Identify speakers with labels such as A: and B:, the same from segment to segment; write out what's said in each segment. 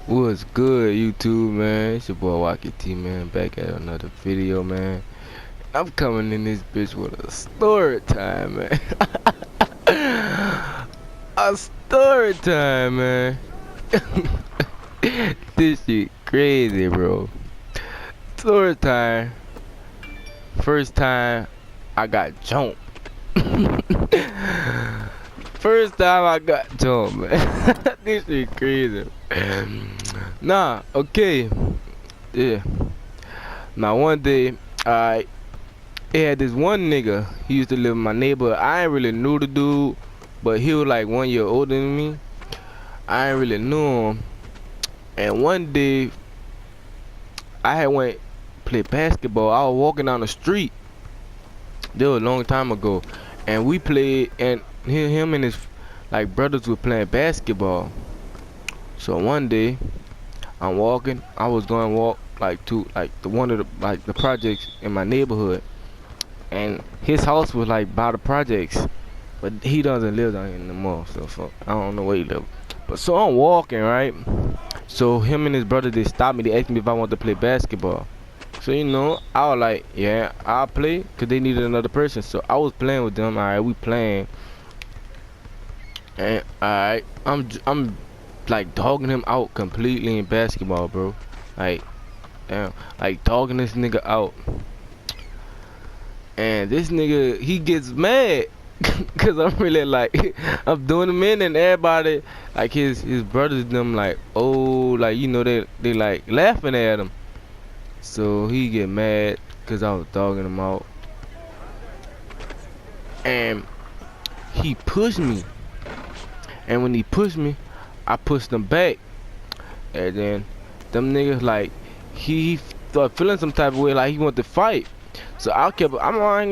A: What's good, YouTube, man? It's your boy Walkie T, man, back at another video, man. I'm coming in this bitch with a story time, man. A story time, man. This shit crazy, bro. Story time. First time I got jumped. First time I got jumped, man. This shit crazy. Nah, okay. Yeah. Now one day, I had this one nigga. He used to live in my neighborhood. I ain't really knew the dude, but he was like 1 year older than me. I ain't really knew him. And one day, I had went play basketball. I was walking down the street. This was a long time ago, and we played. And him and his like brothers were playing basketball. So one day, I'm walking. I was going to walk like to like the one of the projects in my neighborhood, and his house was like by the projects, but he doesn't live down here anymore. So I don't know where he live. But so I'm walking, right. So him and his brother, they stopped me. They asked me if I want to play basketball. So I was like, yeah, I'll play, cause they needed another person. So I was playing with them. All right, we playing, and all right, I'm like dogging him out completely in basketball, bro. Like, damn, like dogging this nigga out. And this nigga, he gets mad cause I'm really like I'm doing him in, and everybody like his brothers them like, oh, like they like laughing at him. So he get mad cause I was dogging him out, and he pushed me. And when he pushed me, I pushed him back. And then them niggas like he started feeling some type of way, like he wanted to fight. So I'm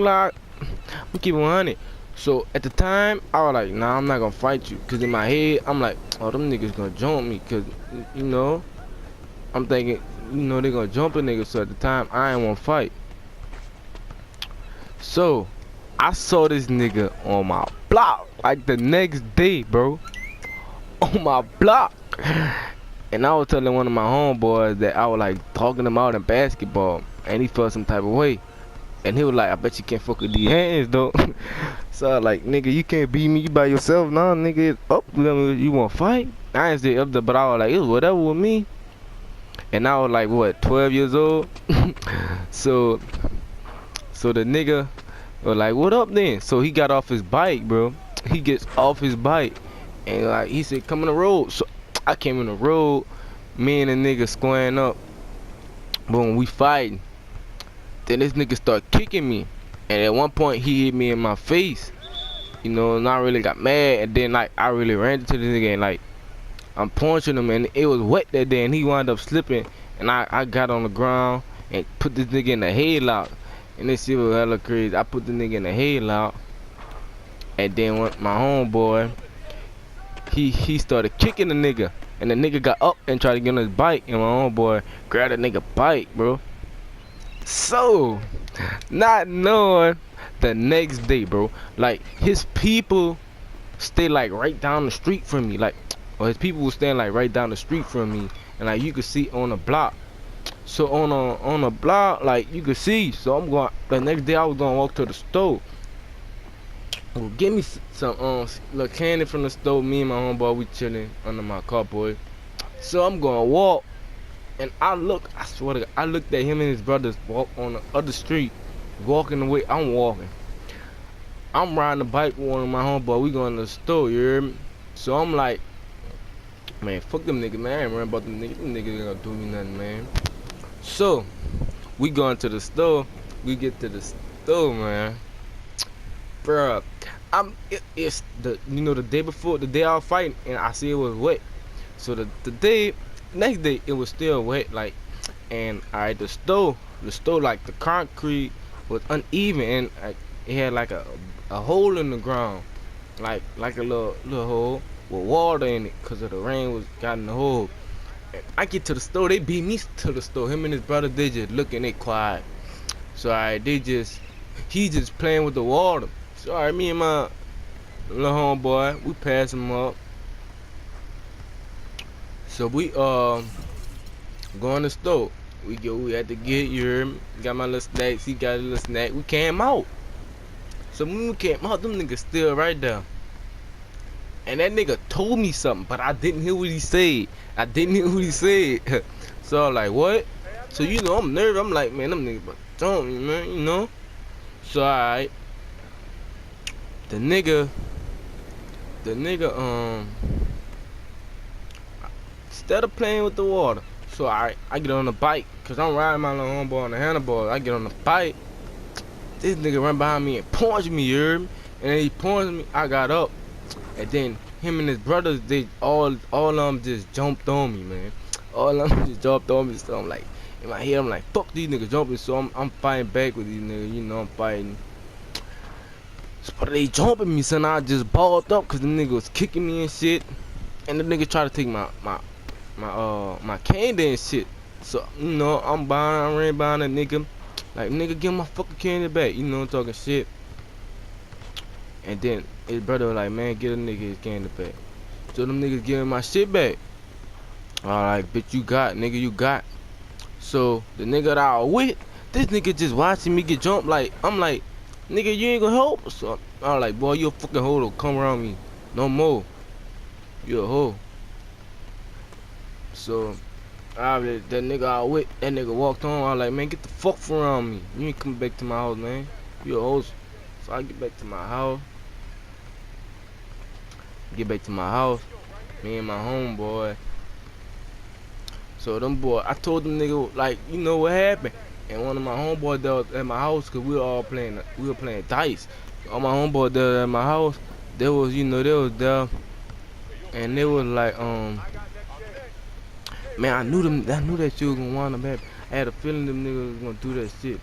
A: like, I'm keeping 100. So at the time, I was like, nah, I'm not gonna fight you. Cause in my head, I'm like, oh, them niggas gonna jump me. Cause, I'm thinking, they gonna jump a nigga. So at the time, I ain't wanna fight. So I saw this nigga on my block, like the next day, bro. On my block. And I was telling one of my homeboys that I was like talking him out in basketball. And he felt some type of way. And he was like, I bet you can't fuck with these hands, though. So I was like, nigga, you can't beat me by yourself. Nah, nigga, it's up. You want to fight? I ain't say up there, but I was like, it was whatever with me. And I was like, what, 12 years old? So the nigga was like, what up then? So he got off his bike, bro. He gets off his bike. And like, he said, come in the road. So I came in the road. Me and the nigga squaring up. Boom, we fighting. Then this nigga started kicking me, and at one point he hit me in my face, and I really got mad. And then like I really ran into the nigga, and like I'm punching him, and it was wet that day, and he wound up slipping, and I got on the ground and put this nigga in the headlock, and this shit was hella crazy. I put the nigga in the headlock, and then my homeboy, he started kicking the nigga, and the nigga got up and tried to get on his bike, and my homeboy grabbed the nigga bike, bro. So, not knowing, the next day, bro, like his people stay like right down the street from me, like, or his people will stand like right down the street from me, and like you could see on the block. So on a block, like you could see. So I'm going. The next day I was gonna walk to the store. Well, give me some little candy from the store. Me and my homeboy, we chilling under my carport. So I'm gonna walk. And I swear to God, I looked at him and his brothers walk on the other street, walking the way I'm walking. I'm riding the bike with one of my homeboy. We going to the store, you hear me? So I'm like, man, fuck them niggas, man. I ain't worrying about them niggas. Them niggas ain't gonna do me nothing, man. So we going to the store. We get to the store, man. Bruh, it's the day before, the day I was fighting, and I see it was wet. So the next day it was still wet, like, and alright, the store like the concrete was uneven, and like, it had like a hole in the ground, like a little hole with water in it, cause of the rain was got in the hole. And I get to the store, they beat me to the store. Him and his brother, they just looking, they quiet. So alright, he just playing with the water. So alright, me and my little homeboy, we pass him up. So we going to store. We had to get your got my little snacks. He got a little snack. We came out. So when we came out, them niggas still right there. And that nigga told me something, but I didn't hear what he said. I didn't hear what he said. So I'm like, what? So you know, I'm nervous. I'm like, man, them niggas about to jump me, man. You know. So alright, the nigga, instead of playing with the water, so I get on the bike, cause I'm riding my little homeboy on the handlebar. I get on the bike. This nigga run behind me and punched me, you heard me? And then he punched me. I got up, and then him and his brothers, they all of them just jumped on me, man. All of them just jumped on me. So I'm like, in my head, I'm like, fuck these niggas jumping. So I'm fighting back with these niggas. You know, I'm fighting. But they jumping me, son. I just balled up because the nigga was kicking me and shit. And the nigga tried to take my candy and shit. So, you know, I ran behind that nigga. Like, nigga, give my fucking candy back. You know, talking shit. And then his brother was like, man, get a nigga his candy back. So them niggas giving my shit back. Alright, bitch, you got, nigga, you got. So the nigga that I was with, this nigga just watching me get jumped. Like, I'm like, nigga, you ain't gonna help? So I was like, boy, you a fucking hoe, don't come around me no more. You a hoe. So that nigga I was with, that nigga walked on. I was like, man, get the fuck from around me. You ain't coming back to my house, man. You a hoe. So I get back to my house. Get back to my house. Me and my homeboy. So them boy, I told them nigga, like, you know what happened? And one of my homeboys that was at my house, cause we were playing dice. All my homeboys that was at my house, they was, you know, they was there, and they was like, man, I knew that shit was gonna wind up happening. I had a feeling them niggas was gonna do that shit.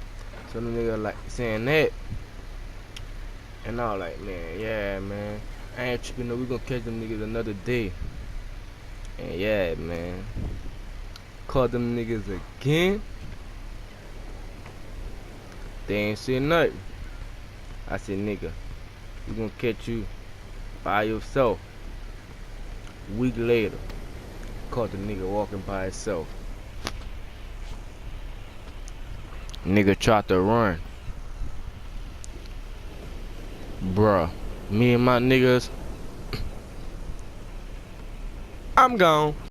A: So them niggas like saying that, and I was like, man, yeah, man, I ain't tripping. No, we gonna catch them niggas another day. And yeah, man, caught them niggas again. They ain't said nothing. I said, nigga, we gonna catch you by yourself. A week later, caught the nigga walking by himself. Nigga tried to run. Bruh, me and my niggas, I'm gone.